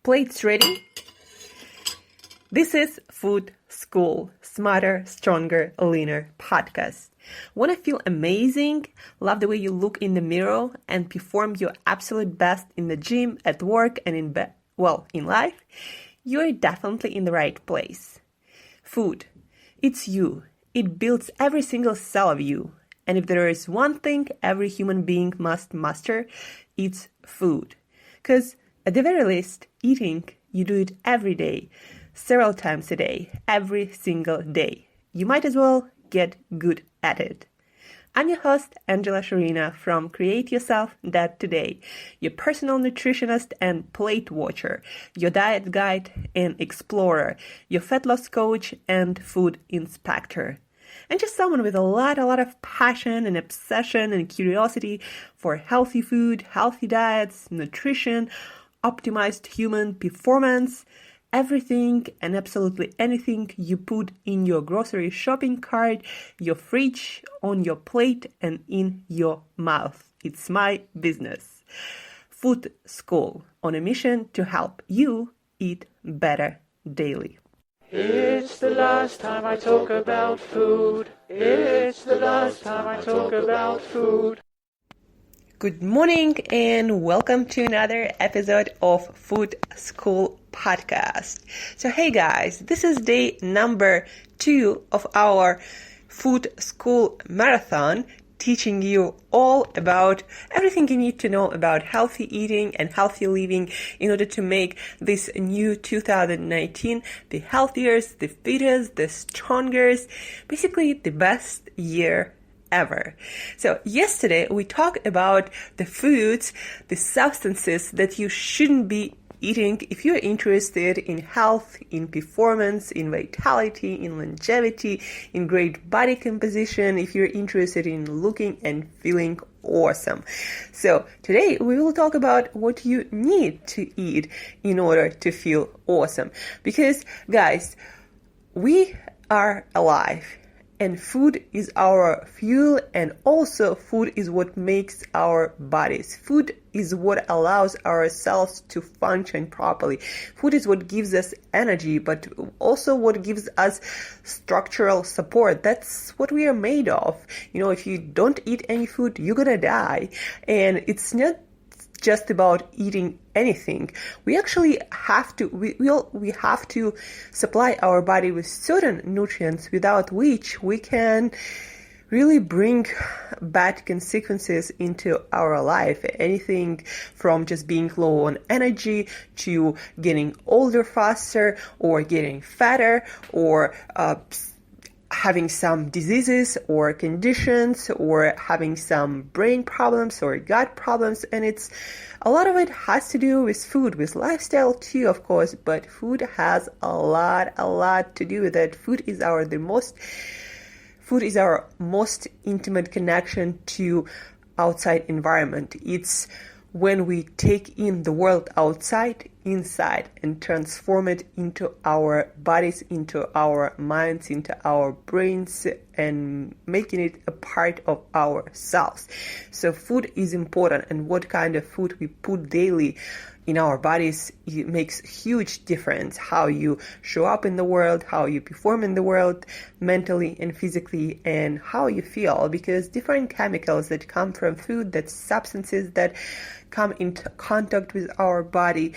Plates ready? This is Food School, Smarter, Stronger, Leaner podcast. Want to feel amazing, love the way you look in the mirror, and perform your absolute best in the gym, at work, and in life? You're definitely in the right place. Food, it's you. It builds every single cell of you. And if there is one thing every human being must master, it's food. Because at the very least, eating, you do it every day, several times a day, every single day. You might as well get good at it. I'm your host, Shurina from Create Yourself That Today, your personal nutritionist and plate watcher, your diet guide and explorer, your fat loss coach and food inspector. And just someone with a lot of passion and obsession and curiosity for healthy food, healthy diets, nutrition, optimized human performance, everything and absolutely anything you put in your grocery shopping cart, your fridge, on your plate, and in your mouth. It's my business. Food School, on a mission to help you eat better daily. It's the last time I talk about food. It's the last time I talk about food. Good morning and welcome to another episode of Food School podcast. So hey guys, this is day number 2 of our Food School marathon, teaching you all about everything you need to know about healthy eating and healthy living in order to make this new 2019 the healthiest, the fittest, the strongest, basically the best year ever. So yesterday we talked about the foods, the substances that you shouldn't be eating if you're interested in health, in performance, in vitality, in longevity, in great body composition, if you're interested in looking and feeling awesome. So today we will talk about what you need to eat in order to feel awesome. Because guys, we are alive. And food is our fuel, and also food is what makes our bodies. Food is what allows our cells to function properly. Food is what gives us energy, but also what gives us structural support. That's what we are made of. You know, if you don't eat any food, you're gonna die. And it's not just about eating anything. We actually have to we have to supply our body with certain nutrients without which we can really bring bad consequences into our life. Anything from just being low on energy to getting older faster, or getting fatter, or having some diseases or conditions, or having some brain problems or gut problems. And it's a lot of it has to do with food, with lifestyle too, of course, but food has a lot to do with it. Food is our most intimate connection to outside environment. It's when we take in the world outside, inside, and transform it into our bodies, into our minds, into our brains, and making it a part of ourselves. So food is important, and what kind of food we put daily in our bodies, it makes huge difference how you show up in the world, how you perform in the world, mentally and physically, and how you feel, because different chemicals that come from food, that substances that come into contact with our body,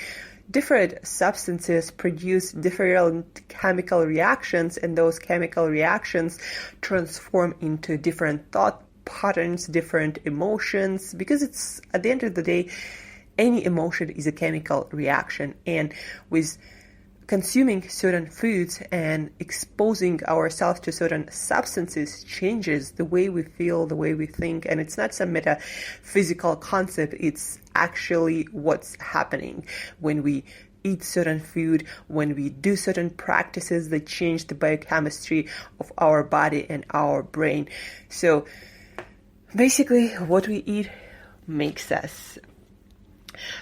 different substances produce different chemical reactions, and those chemical reactions transform into different thought patterns, different emotions, because it's, at the end of the day, any emotion is a chemical reaction. And with consuming certain foods and exposing ourselves to certain substances changes the way we feel, the way we think. And it's not some metaphysical concept. It's actually what's happening when we eat certain food, when we do certain practices that change the biochemistry of our body and our brain. So basically what we eat makes us.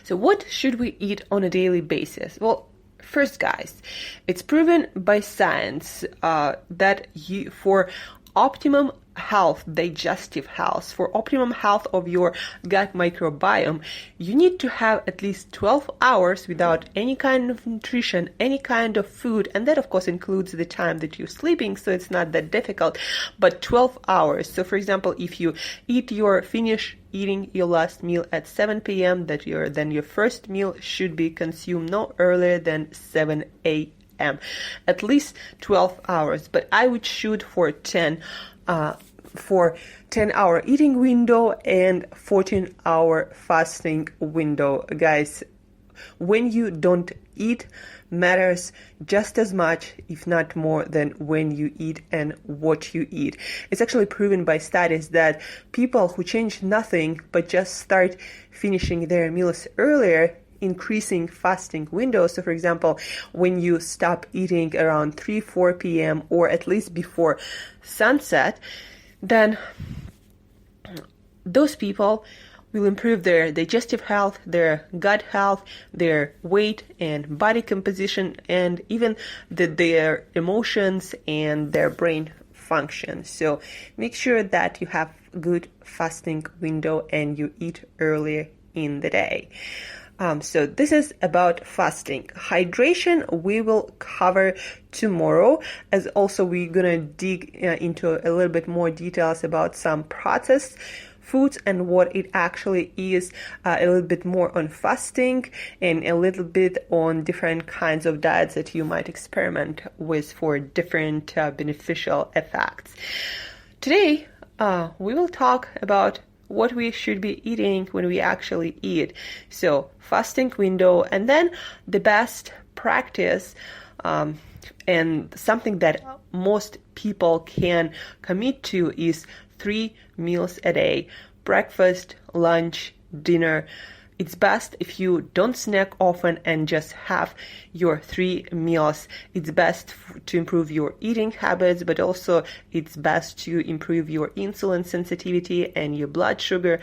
So what should we eat on a daily basis? Well, first, guys, it's proven by science that for optimum health, digestive health, for optimum health of your gut microbiome, you need to have at least 12 hours without any kind of nutrition, any kind of food, and that of course includes the time that you're sleeping, so it's not that difficult, but 12 hours. So for example, if you finish eating your last meal at 7 p.m., then your first meal should be consumed no earlier than 7 a.m. At least 12 hours, but I would shoot for 10-hour eating window and 14-hour fasting window. Guys, when you don't eat matters just as much, if not more, than when you eat and what you eat. It's actually proven by studies that people who change nothing but just start finishing their meals earlier, increasing fasting windows. So for example, when you stop eating around 3-4 p.m. or at least before sunset, then those people will improve their digestive health, their gut health, their weight and body composition, and even their emotions and their brain function. So make sure that you have good fasting window and you eat earlier in the day. So this is about fasting. Hydration we will cover tomorrow, as also we're gonna dig into a little bit more details about some processed foods and what it actually is, a little bit more on fasting and a little bit on different kinds of diets that you might experiment with for different beneficial effects. Today, we will talk about what we should be eating when we actually eat. So fasting window, and then the best practice and something that most people can commit to is 3 meals a day: breakfast, lunch, dinner. It's best if you don't snack often and just have your 3 meals. It's best to improve your eating habits, but also it's best to improve your insulin sensitivity and your blood sugar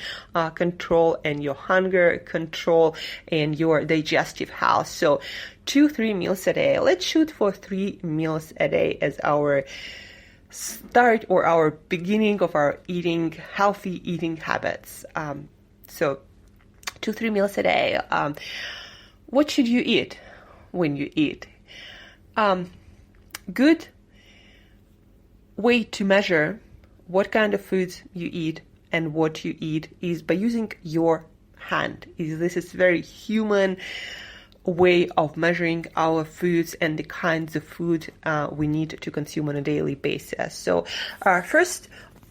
control and your hunger control and your digestive health. So 2-3 meals a day. Let's shoot for 3 meals a day as our start or our beginning of our healthy eating habits. So 2-3 meals a day. What should you eat when you eat? Good way to measure what kind of foods you eat and what you eat is by using your hand. This is very human way of measuring our foods and the kinds of food we need to consume on a daily basis. So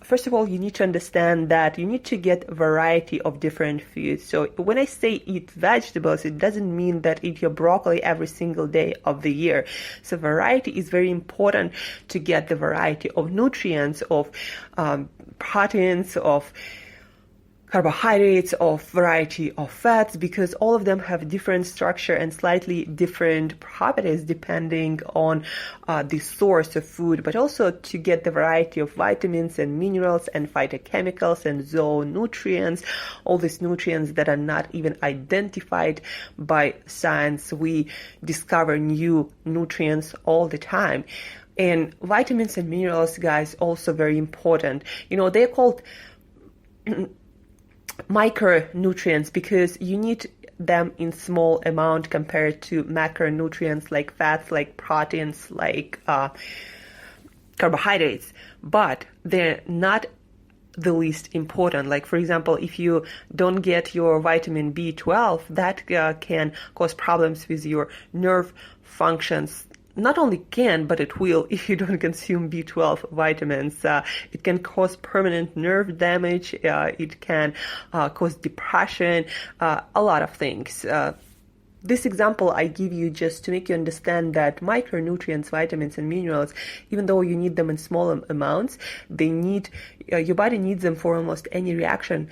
First of all, you need to understand that you need to get a variety of different foods. So when I say eat vegetables, it doesn't mean that eat your broccoli every single day of the year. So variety is very important to get the variety of nutrients, of proteins, of carbohydrates, of variety of fats, because all of them have different structure and slightly different properties depending on the source of food, but also to get the variety of vitamins and minerals and phytochemicals and zoonutrients, all these nutrients that are not even identified by science. We discover new nutrients all the time. And vitamins and minerals, guys, also very important. They're called micronutrients because you need them in small amount compared to macronutrients like fats, like proteins, like carbohydrates, but they're not the least important. Like for example, if you don't get your vitamin B12, that can cause problems with your nerve functions. Not only can, but it will if you don't consume B12 vitamins. It can cause permanent nerve damage. It can cause depression, a lot of things. This example I give you just to make you understand that micronutrients, vitamins and minerals, even though you need them in small amounts, your body needs them for almost any reaction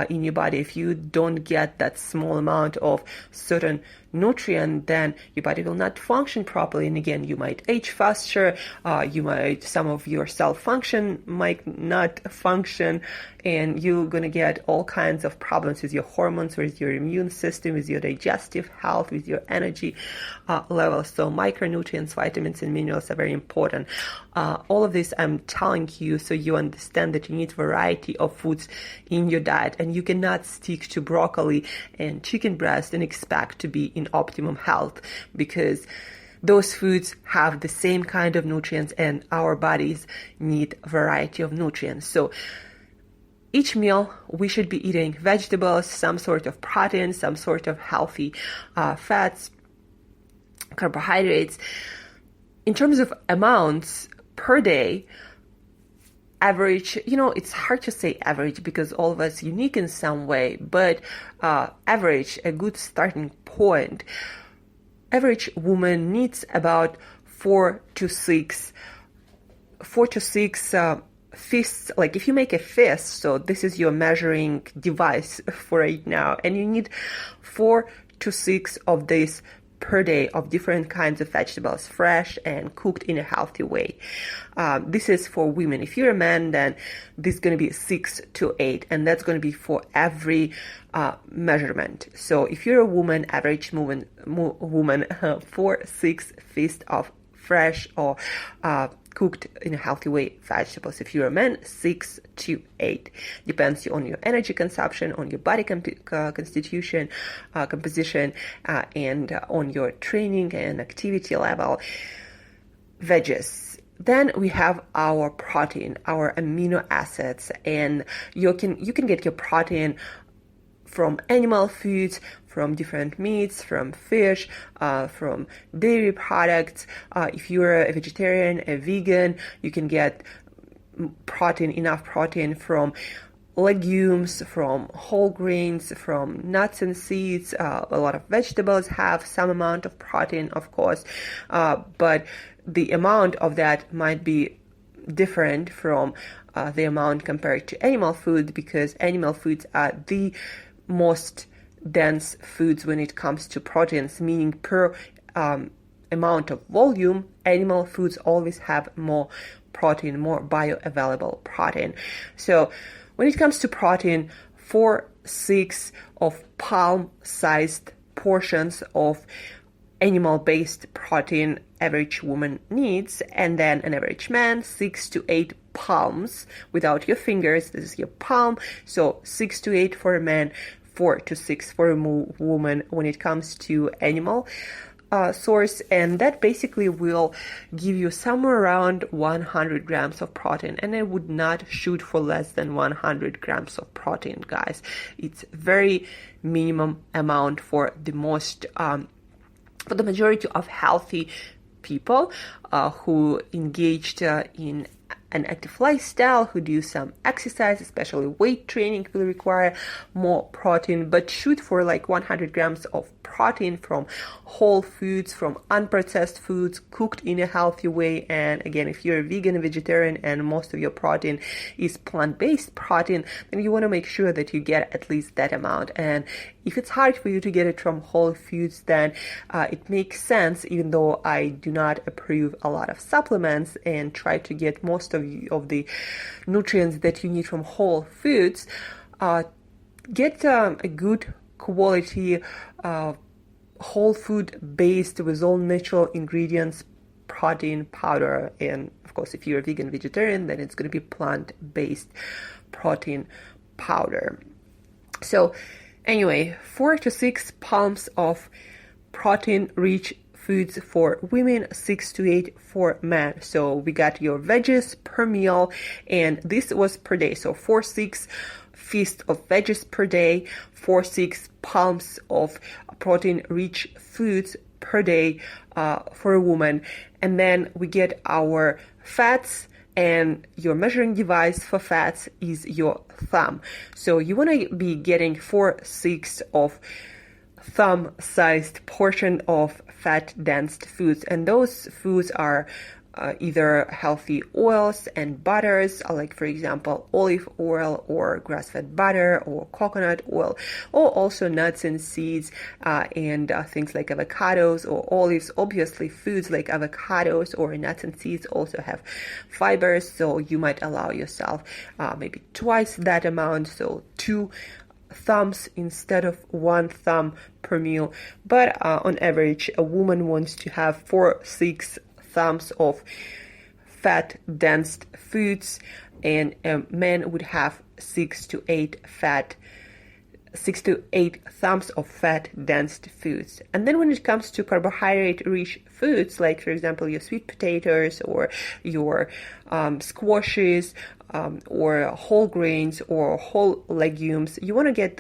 in your body. If you don't get that small amount of certain nutrient, then your body will not function properly. And again, you might age faster, some of your cell function might not function, and you're going to get all kinds of problems with your hormones, with your immune system, with your digestive health, with your energy levels. So micronutrients, vitamins, and minerals are very important. All of this I'm telling you so you understand that you need variety of foods in your diet, and you cannot stick to broccoli and chicken breast and expect to be in optimum health, because those foods have the same kind of nutrients and our bodies need variety of nutrients. So each meal we should be eating vegetables, some sort of protein, some sort of healthy fats, carbohydrates. In terms of amounts per day, average, it's hard to say average because all of us unique in some way, but average, a good starting point. Average woman needs about 4 to 6 fists. Like if you make a fist, so this is your measuring device for right now, and you need 4 to 6 of these per day of different kinds of vegetables, fresh and cooked in a healthy way. This is for women. If you're a man, then this is going to be 6 to 8, and that's going to be for every measurement. So if you're a woman, average woman, 4-6 fists of fresh or cooked in a healthy way vegetables. If you're a man, 6 to 8. Depends on your energy consumption, on your body constitution, composition, and on your training and activity level. Veggies. Then we have our protein, our amino acids, and you can get your protein from animal foods, from different meats, from fish, from dairy products. If you're a vegetarian, a vegan, you can get enough protein from legumes, from whole grains, from nuts and seeds. A lot of vegetables have some amount of protein, of course, but the amount of that might be different from the amount compared to animal food, because animal foods are the most dense foods when it comes to proteins, meaning per amount of volume, animal foods always have more protein, more bioavailable protein. So when it comes to protein, 4-6 of palm-sized portions of animal-based protein average woman needs, and then an average man 6 to 8 palms without your fingers. This is your palm. So 6 to 8 for a man, 4 to 6 for a woman when it comes to animal source, and that basically will give you somewhere around 100 grams of protein. And I would not shoot for less than 100 grams of protein, guys. It's very minimum amount for the majority of healthy people who engaged in an active lifestyle, who do some exercise, especially weight training, will require more protein, but shoot for like 100 grams of protein from whole foods, from unprocessed foods, cooked in a healthy way. And again, if you're a vegan and vegetarian and most of your protein is plant-based protein, then you want to make sure that you get at least that amount. And if it's hard for you to get it from whole foods, then it makes sense, even though I do not approve a lot of supplements and try to get most of the nutrients that you need from whole foods, get a good quality whole food based with all natural ingredients protein powder. And of course, if you're a vegan vegetarian, then it's going to be plant-based protein powder. So anyway, 4 to 6 palms of protein-rich foods for women, 6 to 8 for men. So we got your veggies per meal, and this was per day. So 4-6 feast of veggies per day, 4-6 palms of protein-rich foods per day for a woman. And then we get our fats, and your measuring device for fats is your thumb. So you want to be getting 4-6 of thumb-sized portion of fat-dense foods, and those foods are either healthy oils and butters, like for example olive oil or grass-fed butter or coconut oil, or also nuts and seeds and things like avocados or olives. Obviously foods like avocados or nuts and seeds also have fibers, so you might allow yourself maybe twice that amount, so 2 thumbs instead of 1 thumb per meal. But on average, a woman wants to have 4-6 thumbs of fat dense foods, and a man would have 6 to 8 thumbs of fat dense foods. And then when it comes to carbohydrate rich foods, like for example your sweet potatoes or your squashes or whole grains or whole legumes, you want to get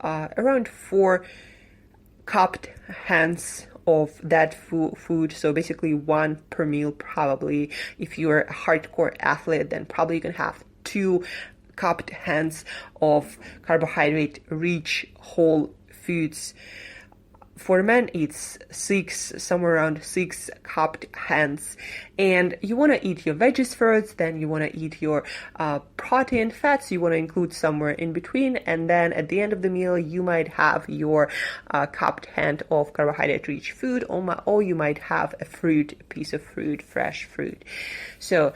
around 4 cupped hands of that food, so basically 1 per meal. Probably if you're a hardcore athlete, then probably you can have 2 cupped hands of carbohydrate rich whole foods. For men, it's 6, somewhere around 6 cupped hands. And you want to eat your veggies first, then you want to eat your protein, fats you want to include somewhere in between, and then at the end of the meal you might have your cupped hand of carbohydrate rich food, or you might have a piece of fruit, fresh fruit. So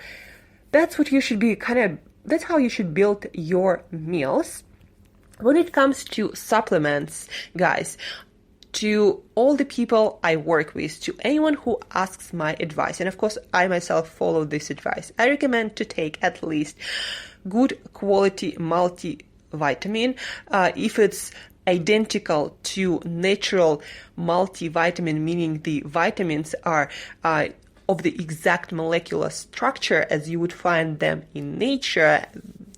that's what you should be that's how you should build your meals. When it comes to supplements, guys, to all the people I work with, to anyone who asks my advice, and of course I myself follow this advice, I recommend to take at least good quality multivitamin. If it's identical to natural multivitamin, meaning the vitamins are of the exact molecular structure as you would find them in nature,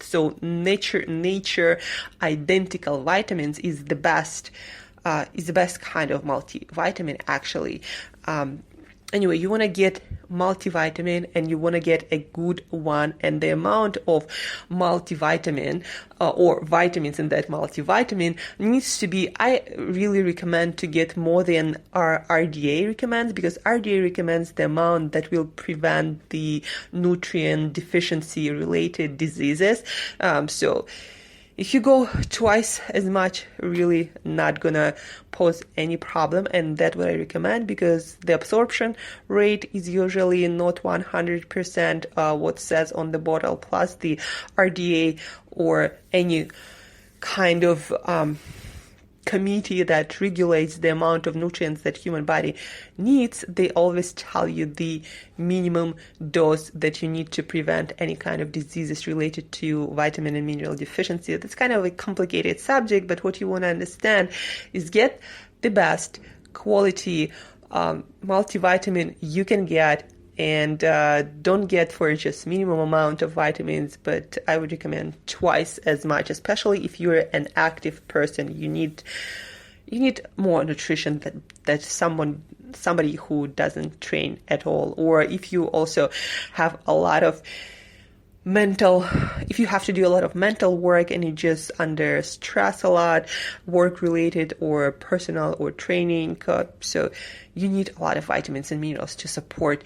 so nature identical vitamins is the best kind of multivitamin actually. Anyway, you want to get multivitamin and you want to get a good one, and the amount of multivitamin or vitamins in that multivitamin needs to be, I really recommend to get more than our RDA recommends, because RDA recommends the amount that will prevent the nutrient deficiency related diseases. So if you go twice as much, really not gonna pose any problem, and that's what I recommend, because the absorption rate is usually not 100% what says on the bottle, plus the RDA or any kind of committee that regulates the amount of nutrients that human body needs, they always tell you the minimum dose that you need to prevent any kind of diseases related to vitamin and mineral deficiency. That's kind of a complicated subject, but what you want to understand is get the best quality multivitamin you can get, and don't get for just minimum amount of vitamins, but I would recommend twice as much, especially if you're an active person. You need more nutrition that somebody who doesn't train at all, or if you also have if you have to do a lot of mental work and you're just under stress a lot, work related or personal or training, so you need a lot of vitamins and minerals to support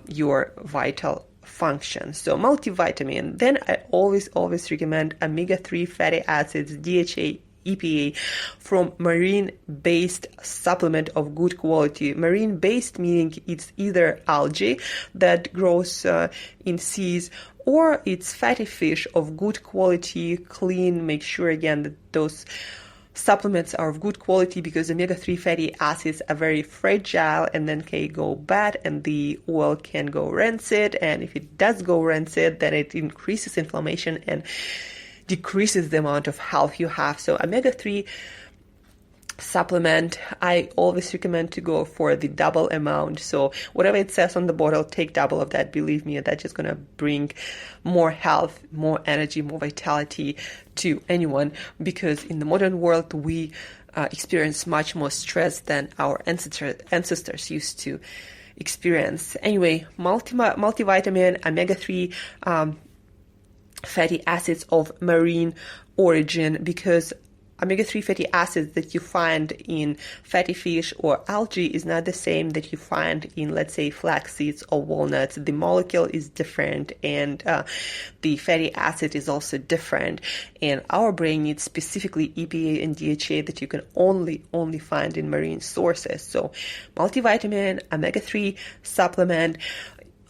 your vital function. So multivitamin. Then I always recommend omega-3 fatty acids, DHA, EPA, from marine-based supplement of good quality. Marine-based meaning it's either algae that grows in seas, or it's fatty fish of good quality, clean. Make sure again that those supplements are of good quality, because omega-3 fatty acids are very fragile and then can go bad, and the oil can go rancid, and if it does go rancid, then it increases inflammation and decreases the amount of health you have. So omega-3 supplement, I always recommend to go for the double amount. So whatever it says on the bottle, take double of that. Believe me, that's just going to bring more health, more energy, more vitality to anyone, because in the modern world we experience much more stress than our ancestors used to experience. Anyway, multivitamin, omega-3 fatty acids of marine origin, because omega-3 fatty acids that you find in fatty fish or algae is not the same that you find in, let's say, flax seeds or walnuts. The molecule is different, and the fatty acid is also different. And our brain needs specifically EPA and DHA that you can only find in marine sources. So multivitamin, omega-3 supplement.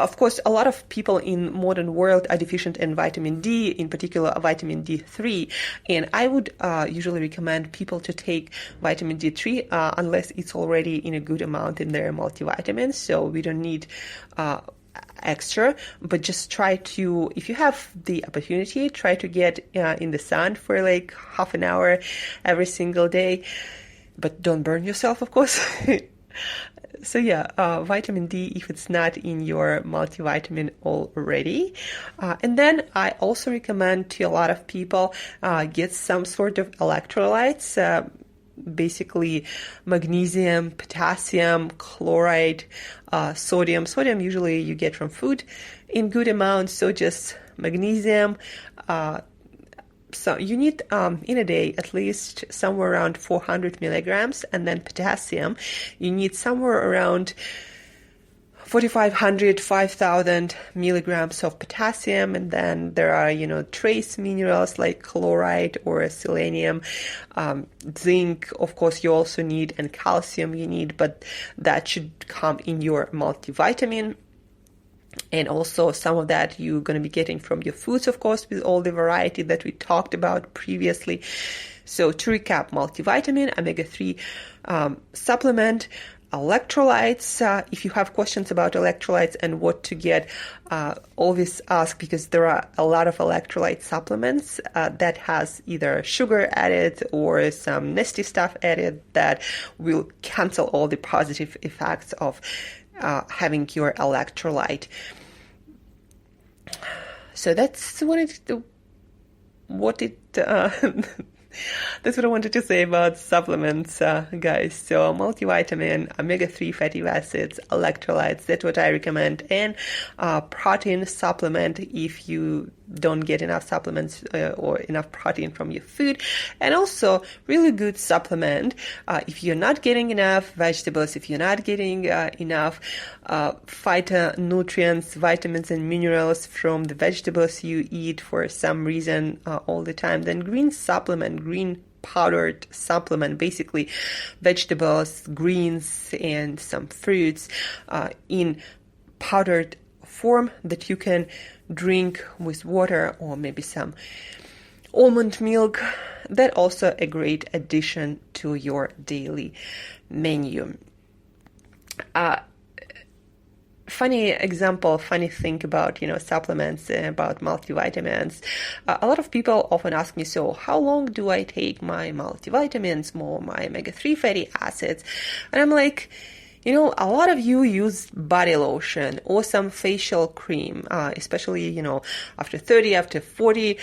Of course, a lot of people in modern world are deficient in vitamin D, in particular vitamin D3, and I would usually recommend people to take vitamin D3 unless it's already in a good amount in their multivitamins, so we don't need extra, but just try to, if you have the opportunity, try to get in the sun for like half an hour every single day, but don't burn yourself, of course. So vitamin D if it's not in your multivitamin already. And then I also recommend to a lot of people get some sort of electrolytes, basically magnesium, potassium, chloride, sodium. Sodium usually you get from food in good amounts, so just magnesium. So you need in a day at least somewhere around 400 milligrams, and then potassium you need somewhere around 4,500, 5,000 milligrams of potassium, and then there are trace minerals like chloride or selenium, zinc. Of course, you also need, and calcium you need, but that should come in your multivitamin. And also some of that you're going to be getting from your foods, of course, with all the variety that we talked about previously. So to recap, multivitamin, omega-3 supplement, electrolytes. If you have questions about electrolytes and what to get, always ask, because there are a lot of electrolyte supplements that has either sugar added or some nasty stuff added that will cancel all the positive effects of having your electrolyte. So that's that's what I wanted to say about supplements, guys. So multivitamin, omega-3 fatty acids, electrolytes, that's what I recommend. And protein supplement if you don't get enough supplements or enough protein from your food. And also really good supplement if you're not getting enough vegetables, if you're not getting enough phytonutrients, vitamins and minerals from the vegetables you eat for some reason all the time, then green supplement, green powdered supplement, basically vegetables, greens, and some fruits in powdered form that you can drink with water or maybe some almond milk. That also a great addition to your daily menu. Funny example, funny thing about, supplements, about multivitamins. A lot of people often ask me, so how long do I take my multivitamins, more my omega-3 fatty acids? And I'm like, a lot of you use body lotion or some facial cream, especially, after 30, after 40,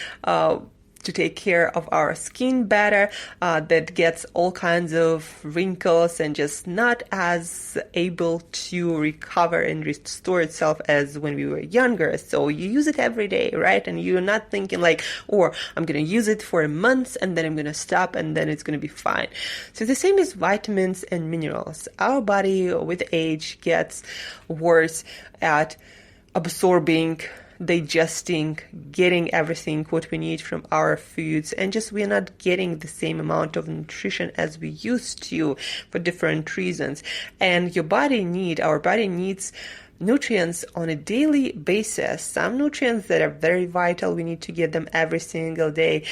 to take care of our skin better, that gets all kinds of wrinkles and just not as able to recover and restore itself as when we were younger. So you use it every day, right? And you're not thinking like, or I'm going to use it for a month and then I'm going to stop and then it's going to be fine. So the same is vitamins and minerals. Our body with age gets worse at absorbing, digesting, getting everything what we need from our foods, and just we're not getting the same amount of nutrition as we used to for different reasons. And our body needs nutrients on a daily basis. Some nutrients that are very vital, we need to get them every single day.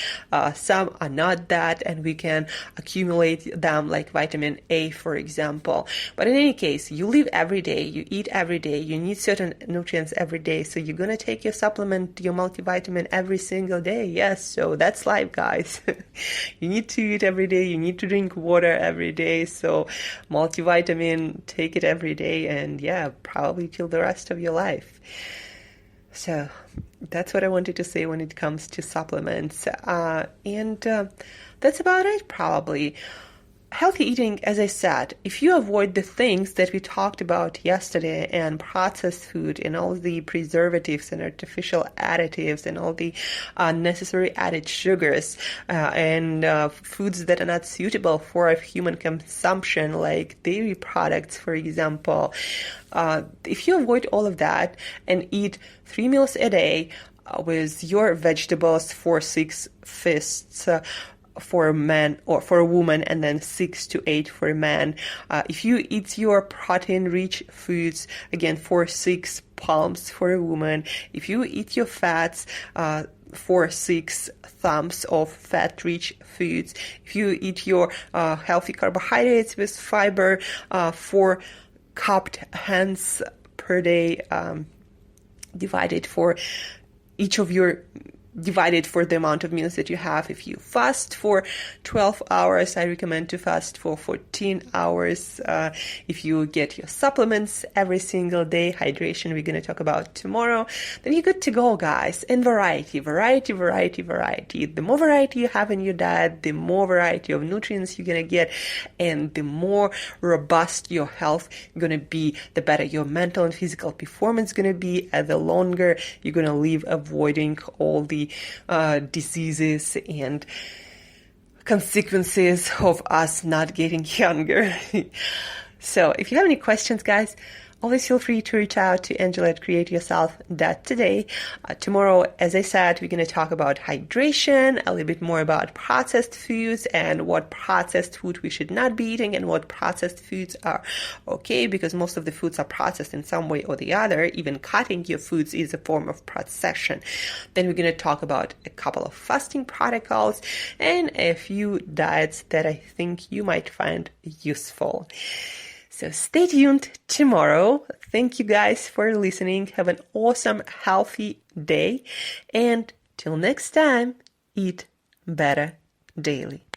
Some are not that, and we can accumulate them, like vitamin A, for example. But in any case, you live every day, you eat every day, you need certain nutrients every day. So you're going to take your supplement, your multivitamin every single day. Yes, so that's life, guys. You need to eat every day, you need to drink water every day. So multivitamin, take it every day, and probably till the rest of your life. So that's what I wanted to say when it comes to supplements. And that's about it, probably. healthy eating, as I said, if you avoid the things that we talked about yesterday and processed food and all the preservatives and artificial additives and all the unnecessary added sugars and foods that are not suitable for human consumption, like dairy products, for example, if you avoid all of that and eat 3 meals a day with your vegetables for 6 fists, for a man or for a woman, and then 6 to 8 for a man. If you eat your protein-rich foods, again, 4-6 palms for a woman. If you eat your fats, 4-6 thumbs of fat-rich foods. If you eat your healthy carbohydrates with fiber, 4 cupped hands per day, divided for the amount of meals that you have. If you fast for 12 hours, I recommend to fast for 14 hours. If you get your supplements every single day, hydration we're going to talk about tomorrow, then you're good to go, guys. And variety. The more variety you have in your diet, the more variety of nutrients you're going to get, and the more robust your health is going to be, the better your mental and physical performance is going to be, and the longer you're going to live, avoiding all the diseases and consequences of us not getting younger. So if you have any questions, guys, always feel free to reach out to Angela at createyourself.today. Tomorrow, as I said, we're going to talk about hydration, a little bit more about processed foods and what processed food we should not be eating and what processed foods are okay, because most of the foods are processed in some way or the other. Even cutting your foods is a form of procession. Then we're going to talk about a couple of fasting protocols and a few diets that I think you might find useful. So stay tuned tomorrow. Thank you guys for listening. Have an awesome, healthy day. And till next time, eat better daily.